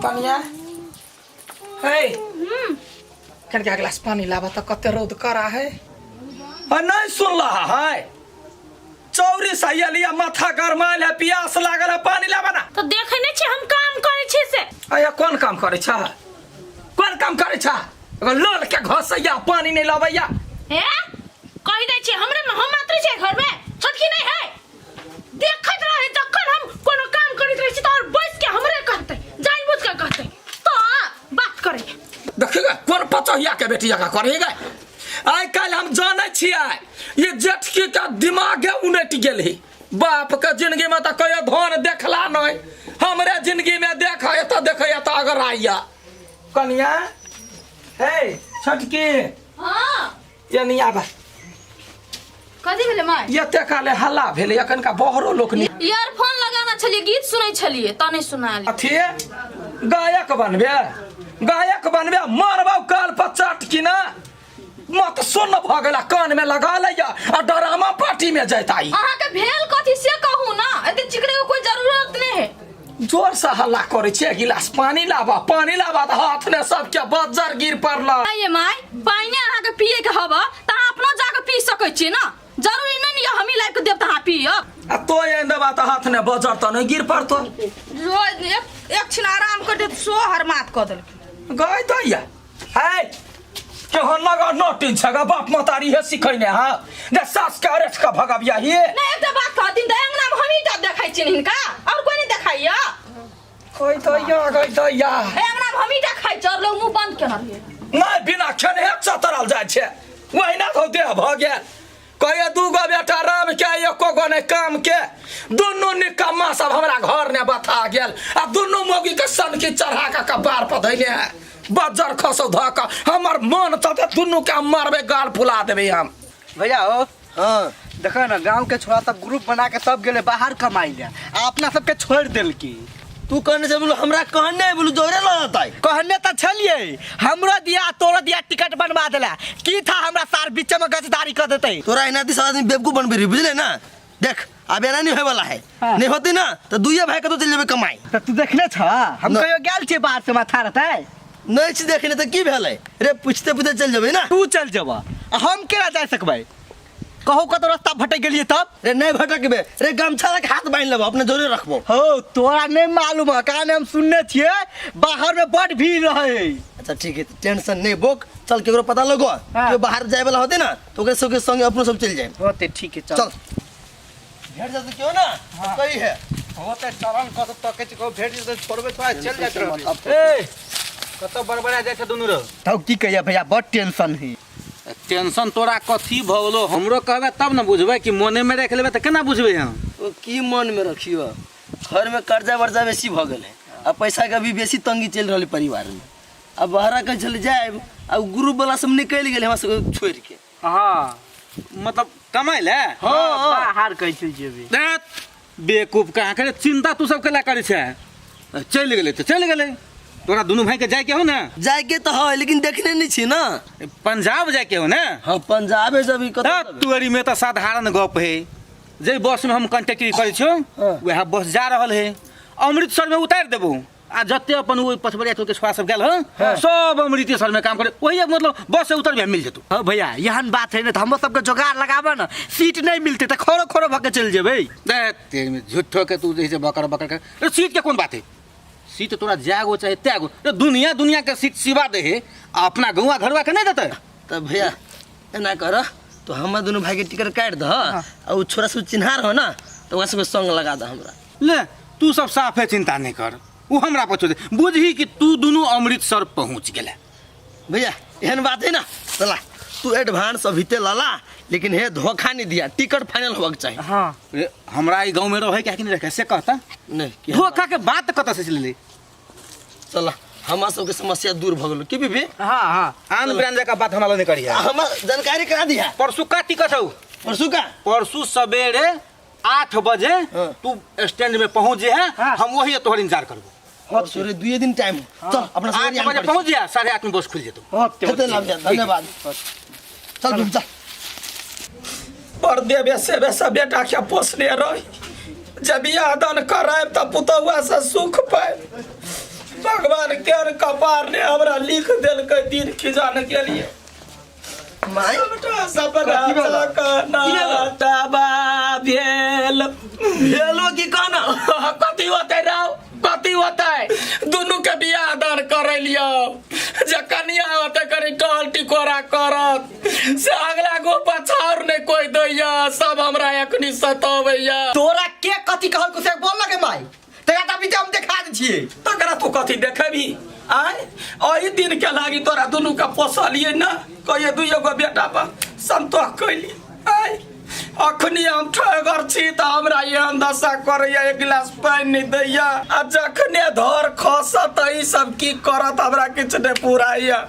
पानिया है क्या गिलास पानी लावा तो कते रोद करा है नहीं सुन रहा है चौरी सही लिया माथा गरमाइल है प्यास लागल है पानी लावा ना तो देखे नहीं छे हम काम करे छे से अया कौन काम करे छा कौन काम करे छा अगर लोल के घसैया पानी नहीं लावैया ए कहि दै छे हमरे में हम मात्र छे घर में छोटकी नहीं है देखत रहे जखन हम कोनो काम करत रही छी तो और बैठ के हमरे कहते जानबूझ के कहते तो बात करे देखिएगा कौन पचहिया के बेटिया का करेगा आई कल हम जाने छियै ये जेठकी का दिमाग है उनट गेल ही बाप के जिंदगी में तो कहियो धन देखला नहीं हमरे जिंदगी में देखा तो देखे तो अगर आइया कनिया हे छोटकी हां ये नहीं आबा कथि भेले माय ये ते काले हल्ला भेले अखन का बहरो लोक नहीं ईयरफोन लगाना छलिए गीत सुनै छलिए त नहीं सुनाली अथी गायक बनबे मारबा काल पर चट की ना मत सुन भ गेला कान में लगा लिया और ड्रामा पार्टी में जैताई अहाँ के भेल कथि से कहू ना एते चिकरे के कोई जरूरत नहीं है जोर से हल्ला करे छे गिलास पानी लावा त हाथ ने सब के बज्जर गिर पड़ला ये माय पानी अहाँ के पिए के हबा त अपना जाके पी सकै छी ना जरूरी नहीं है हम लाइक देब त हां पियो आ तो ये देबा त हाथ ने बज्जर त नहीं गिर पड़तो रोज एक छिन आराम कर दे सो हर मात क देल गई तो या है केहन लगा नोटिन छगा बाप मतारी है सिखैने हां दे सास के अरेठ का भगाबिया ही नहीं एक बात कह दिन त अंगना में हम ही त देखाइ छी हिनका और कोई नहीं देखाइया गई तो या अंगना में हम ही देखाइ छ और लोग मुंह बंद केना रहे नहीं बिना खेने चतरल जाय छे वही ना तो देह भ गेल कहिए दूगो बेटा राम के एको गो ने काम के दोनों निकम्मा सब हमरा घर ने बता गेल आ दोनों मोगी के सन की चढ़ा के कपार पर धइले है बज्जर खसो धक हमर मन तते दोनों के मारबे गाल फुला देबे हम भैया हो हां देखो ना गांव के छोरा तब ग्रुप बना के तब गेले बाहर कमाई ले अपना सब के छोड़ देल की तू कहने से बोलो हमरा कहने बोलो जोरे लड़ता है कहने त छलिए हमरा दिया तोरा दिया टिकट बनवा देला की था हमरा सार बीच में गजदारी कर देते तोरा इना दिस आदमी बेवकूफ बनबे रही बुझले ना देख अब एना नहीं होय वाला है हाँ। नहीं होती ना तो दुइये भाई के तो चल जेबे कमाई त तू देखले छ हम न- कहियो गेल छे बाहर से माथा रहते नहीं छी देखने तो की भेलै रे पूछते पूछते चल जेबे ना तू चल जबा हम केना जा सकबै कहू कत रास्ता भटक गेलिए तब रे नहीं भटकबे रे गमछा के हाथ बांध लेबो अपने जोरे रखबो हो तोरा नहीं मालूम है काने हम सुनने छिए बाहर में बड़ भीड़ रहे अच्छा ठीक है टेंशन नहीं बोक चल केकरो पता लगो हाँ। जो बाहर जाए वाला होते ना तो ओकरे सब के संग अपनो सब चल जाए होते ठीक है चल भेट जाते क्यों ना कही है होते चरण कत तक के को भेट से छोड़बे तो चल जात रह ए कत बड़बड़ा जाय छ दुनु रो तब की कहिया भैया बड़ टेंशन है टेंशन तोरा कथी भलो हमरो कहबे तब न बुझबे कि मने में रख लेबे त केना बुझबे हम ओ की मन में रखियो घर में कर्जा वर्जा बेसी भ गेल है अब पैसा के भी बेसी तंगी चल रहल परिवार में अब बहरा के चल जाए अब ग्रुप वाला सब निकल गेल हमरा सब छोड़ के हां मतलब कमाई ले हां बाहर कह चल जेबे देख बेवकूफ कहां करे चिंता तू सब केला करे छै चल गेले त चल गेले तोरा दोनों भाई के जाय के हो ना जाए के तो है लेकिन देखने नहीं छी ना पंजाब जाय के हो ना हां पंजाब है जब कत तुअरी में त साधारण गप है जे बस में हम कांटेक्ट करे छो वह बस जा रहल है अमृतसर में उतार देबो आ जते अपन ओइ पछबरिया तो के छुआ सब गेल ह सब अमृतसर में काम करे वही मतलब बस से उतर भी मिल जेतो हां भैया यहन बात है ना तो हम सब के जुगाड़ लगाबे ना सीट नहीं मिलते त खोरो खोरो भके चल जेबे देख तेरे में झूठो के तू जैसे बकर बकर के सीट के कौन बात है सीट तोरा जागो चाहे त्यागो दुनिया के सीट सिवा दे है अपना गौवा घरवा के नहीं देते तब भैया एना कर तो हम दोनों भाई के टिकट काट द आ उ छोरा सब चिन्हार हो ना तो वहां से संग लगा द हमरा ले तू सब साफे चिंता नहीं कर वो हमरा पूछो दे बुझही कि तू दोनों अमृतसर पहुंच गेले भैया एहन बात है ना चला तू एडवांस अभी ते लाला लेकिन हे धोखा नहीं दिया टिकट फाइनल होबक चाहिए हां हमरा ई गांव में रहे क्या कि नहीं रखे से कहता नहीं धोखा के बात कत से ले चला हमार सब के समस्या दूर भ गेल की बीबी हां हां आन ब्रांड का बात हमरा नहीं करिया हम जानकारी करा दिया परसु का टिकट हो परसु सवेरे 8 बजे हाँ। तू स्टैंड में पहुंच जे है हम वही तोहर इंतजार करबो हां सूर्य 2 दिन टाइम चल अपना 8 बजे पहुंच जा 8:30 में बस खुल जेतो धन्यवाद चल चल पर देवे सेवे से बेटा के पोसने रही जब बियाह दान कराब तब पुतौआ से सुख पाए भगवान के कपार ने हमरा लिख दिल के दिन खिजान के लिए माय सपना भेलो की कहना कथी होते राव कथी होते दुनू के बियाह दान करे लियो जे कनिया होते करी टहल टिकोरा करत से अगला गो पछाड़ नहीं कोई दैया सब हमरा एखनी सतावैया तोरा के कथी कहल को से बोल लगे माय तेरा त बीच हम देखा द छिए तकरा तू कथी देखेबी आय ओही दिन के लागी तोरा दुनू के पोसलिए ना कहिए दुइयो गो बेटा पर संतोष कैली आय अखनी हम ठगर छी त हमरा एहन दशा करैया एक गिलास पानी नहीं दैया आ जखने धर खसत ई सब की करत हमरा किछ नहीं पुराइया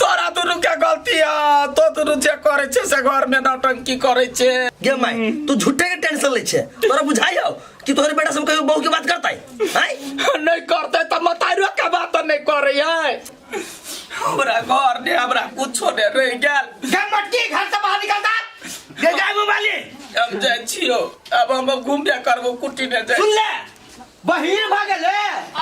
तोरा दुनू के गलती है तो दुनू जे करे छे से घर में नौटंकी करे छे गे माय तू झूठे के टेंशन ले छे तोरा बुझाइयो कि तोहरे बेटा सब कहियो बहू के बात करता है नहीं करते त मतारो के बात नहीं करे है हमरा घर ने हमरा कुछो नहीं रह गेल गे मटकी घर से बाहर निकलता गे जाय मोबाइल हम जाय छियो अब हम घूमबे करबो कुटी ने जाय सुन ले बहिर भागले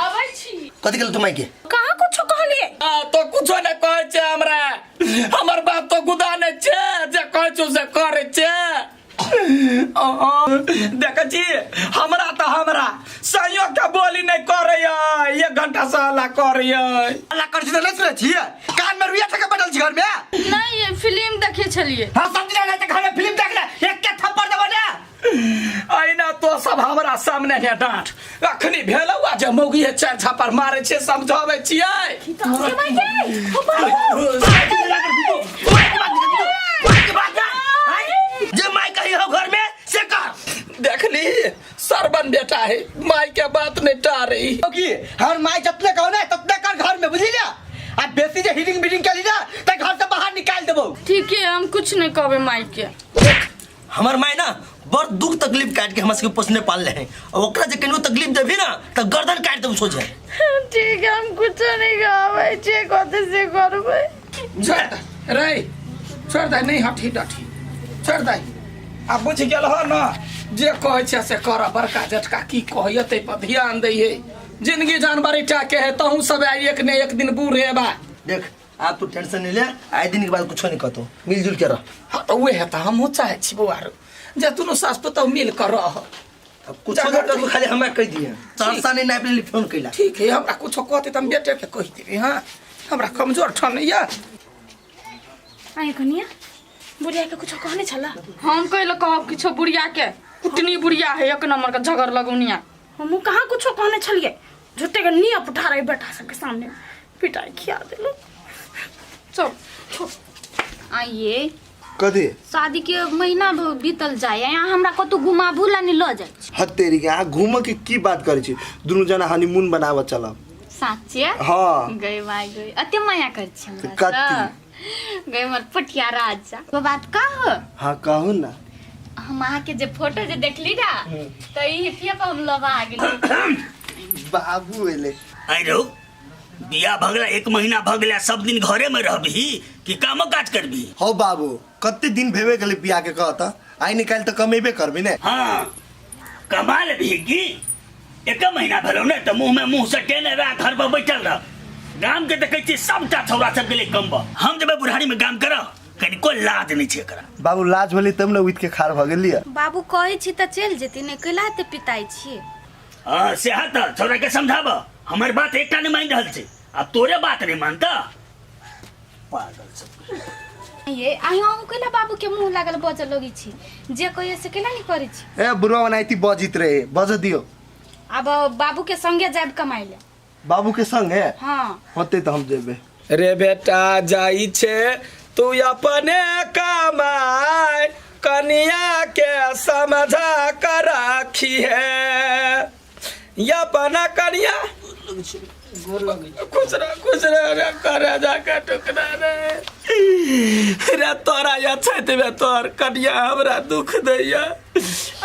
आबै छी कथी गेल तुम के कहाँ कुछो कहलिए तो कुछो नहीं कहे छे हमरा हमर बात तो गुदा नहीं छे जे कहे छु से करे छे देख जी हमरा तो हमरा सहियो के बोली नहीं करे एक घंटा से हल्ला करे अल्लाह कर छी नहीं सुने छिए कान में रुइया ठके बैठल छी घर में नहीं ये फिल्म देखे छलिए हां समझ नहीं त घर में फिल्म देख ले एक के थप्पड़ देबो ना अइना तो सब हमरा सामने है डांट अखनी भेलौआ जे मौगी है चार छापर मारे छे समझावे छियै जे माय कही हो घर में से कर देखली सरबन बेटा है माई के बात नहीं टारी की हर माय जतने कहो ना ततने कर घर में बुझिया आ बेसी जे हीटिंग बीटिंग करी ना त घर से बाहर निकाल देबो ठीक है हम कुछ नहीं कहबे माई के हमर माय ना बड़ दुख तकलीफ काट के हमरा से पोसने पाल ले हैं और ओकरा जे केनो तकलीफ देबी ना त गर्दन काट देबो सोझे ठीक है हम कुछ नहीं कहबे जे कहते से करबे छोड़ रे छोड़ दे नहीं हठी डठी छोड़ दे आ बुझ गेल हो ना जे कहे छे से कर बड़का जटका की कहिए ते पर ध्यान दैए जिंदगी जानवरी टाके है तहू सब एक ने एक दिन बूढ़े बा देख आप तू टेंशन नहीं ले आए दिन के बाद कुछ नहीं कहतो मिलजुल के रह हाँ तो वे है तो हम चाहे छी बुआरो जे तुनो सास पुतौ मिल कर रह अब कुछ नहीं तो खाली हमें कह दिए संस्था ने नाप ले फोन कैला ठीक है हमरा कुछ कहते त हम बेटे के कह देबे हां हमरा कमजोर ठन या आए कनिया बुढ़िया के कुछ कहने छला हम कहलो कहब किछो बुढ़िया के कुटनी बुढ़िया है एक नंबर का झगड़ लगुनिया हम कहाँ कुछ कहने छलिए झूठे के निया उठा रहे बेटा सबके सामने पिटाई खिया देलो चल आइए कथी शादी के महीना बीतल जाए यहाँ हमरा कतौ घुमा भूला नहीं ल जाए हतेरी के यहाँ घूम के की बात करे छी दुनु जना हनीमून बनाव चलब साचे हाँ गए माय गए अते माया कर छी हमरा कथी गए मर पटिया राजा वो बात का हो हाँ कहू ना हम आहा के जे फोटो जे देखली ना तो ई हिटिया पर हम लवा आ गेली बाबू एले आई रहो बिया भगला 1 महीना भगला सब दिन घरे में रहबी कि कामो काज करबी हो बाबू कते दिन भेबे गेले बिया के कहता आई निकाल तो कमेबे करबी ने हाँ कमाल भी की 1 महीना भलो ने तो मुंह से टेने रहा घर पर बैठल रह गाम के देखे छी सबटा छौरा सब गेले कमबा हम जब बुढ़ारी में काम कर कनी कोई लाज नहीं छे करा बाबू लाज भली तब ने उठ के खार भ गेलिए बाबू कहै छी त चल जेती ने कलाते पिताई छी हां से हाथ छौरा के समझाब हमर बात एकटा नहीं मान रहल छे अब तोरे बात नहीं मानता पागल सब ये आयो हम कला बाबू के मुंह लागल बज लगी छी जे कहिए से केला नहीं करै छी ए बुढ़वा बनाइती बजित रहे बज दियो अब बाबू के संगे जाब कमाइले बाबू के संग है हां होते तो हम जेबे रे बेटा जाई छे तू अपने कमाए कनिया के समझा कर राखी है या बना कनिया खुश रह रे कर जा का टुकड़ा रे तोरा या छैतबे तोर कनिया हमरा दुख दैया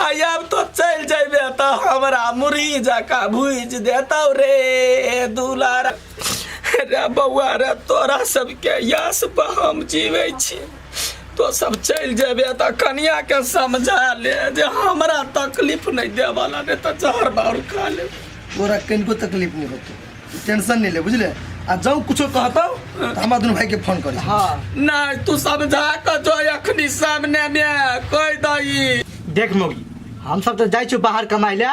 आई अब तो चल जाबे त हमरा मुरी जका भुइज देतौ रे दुलार रे बउआ रे तोरा सबके यश पर हम जीवे छी तो सब चल जेबे तो कनिया के समझा ले जे हमरा तकलीफ नहीं दे वाला ने तो जहर बार खा ले। तोरा कनिको तकलीफ नहीं होतो, टेंशन नहीं ले बुझले। आ जाऊ कुछो कहतो तो हमरा दुनू भाई के फोन करी। हाँ नहीं तू समझा के जो अखनी सामने में कोई दई। देख मोगी, हम सब तो जाइ छु बाहर कमाई ले।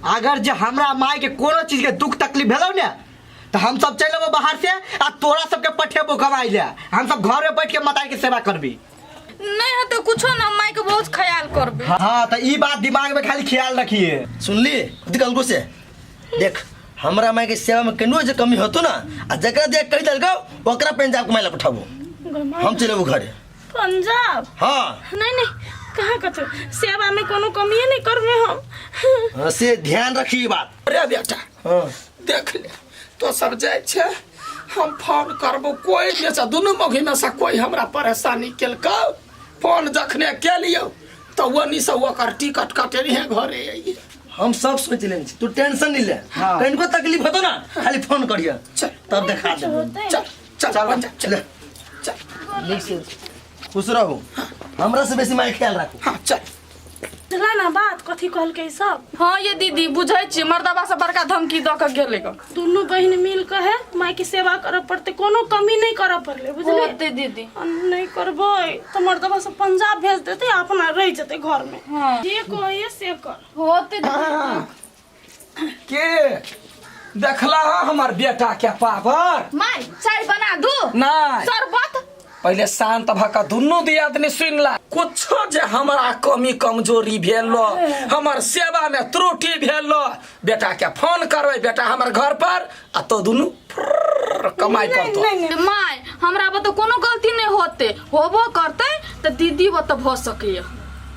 अगर जे हमरा माय के कोनो चीज के दुख तकलीफ भेलो ने तो हम सब चल लेबो बाहर से आ तोरा सबके पठेबो कमाई ले। हम सब घर में बैठ के माताई के सेवा करबी। नहीं है तो कुछो ना, माई के बहुत ख्याल करबे। हाँ तो ई बात दिमाग में खाली ख्याल रखिए। सुनली दिखल से देख, हमरा माय के सेवा में केनो जे कमी होतो ना आ जकरा देख कहि दलगो ओकरा पंजाब कमाई ला पठाबो। हम चलेबो घरे पंजाब। हाँ नहीं नहीं, कहाँ कतो सेवा में कोनो कमी नहीं करबे हम। हाँ, से ध्यान रखी बात। अरे बेटा हाँ देख ले तो सब जाए छे, हम फोन करबो कोई में से दोनों मौगी में से कोई हमरा परेशानी केलको फोन जखने के लियो तो वो नि से ओकर टिकट कटेरी है घरे आई। हम सब सोच लेन छी, तू टेंशन नहीं ले। हाँ। कहीं को तकलीफ होतो ना खाली फोन करिया, चल तब दिखा दे। चल चल चल चल चल खुश रहो, हमरा से बेसी माय ख्याल रखो। हाँ चल चला ना बात कथी कहल के सब। हाँ ये दीदी बुझे छी, मर्दबा से बड़का धमकी द के गेले ग। दोनों बहन मिल के है माई की सेवा करे पड़ते, कोनो कमी नहीं करे पड़ले बुझले। होते दीदी नहीं करबे तो मर्दबा से पंजाब भेज देते, अपना रह जते घर में। हाँ। जे कहिए से कर। होते दीदी। के देखला हमार बेटा के पावर माई चाय बना दू नहीं शरबत। पहले शांत भका दुनू दियादनी सुन ला। कुछो जे हमरा कमी कमजोरी भेलो, हमर सेवा में त्रुटि भेलो, बेटा के फोन करबै, बेटा हमर घर पर आ तो दुनू कमाई पड़तो। माई हमरा बा तो कोनो गलती नहीं होते, होबो करते तो दीदी बा तो भ सके।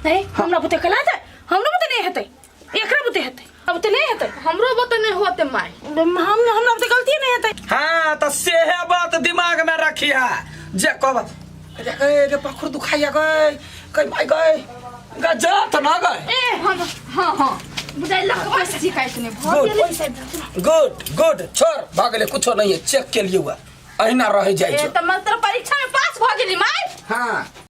नहीं हमरा बुते कला दे, हमरो बुते नहीं हेतै, एकरा बुते हेतै, अब बुते नहीं हेतै। हमरो बा तो नहीं होते माई, हमरा बुते गलती नहीं हेतै। हाँ तो सेहे बात दिमाग में रखिया जे कहब गे पखुर दुखाइया गए कहीं माई गए गजा तो ना गए। ए हम हाँ हाँ बुझाई लख पैसे शिकायत नहीं भ गुड गुड छोड़ भागले कुछो नहीं है, चेक के लिए हुआ अहिना रह जाए। ए त मात्र परीक्षा में पास भ गेली माई। हाँ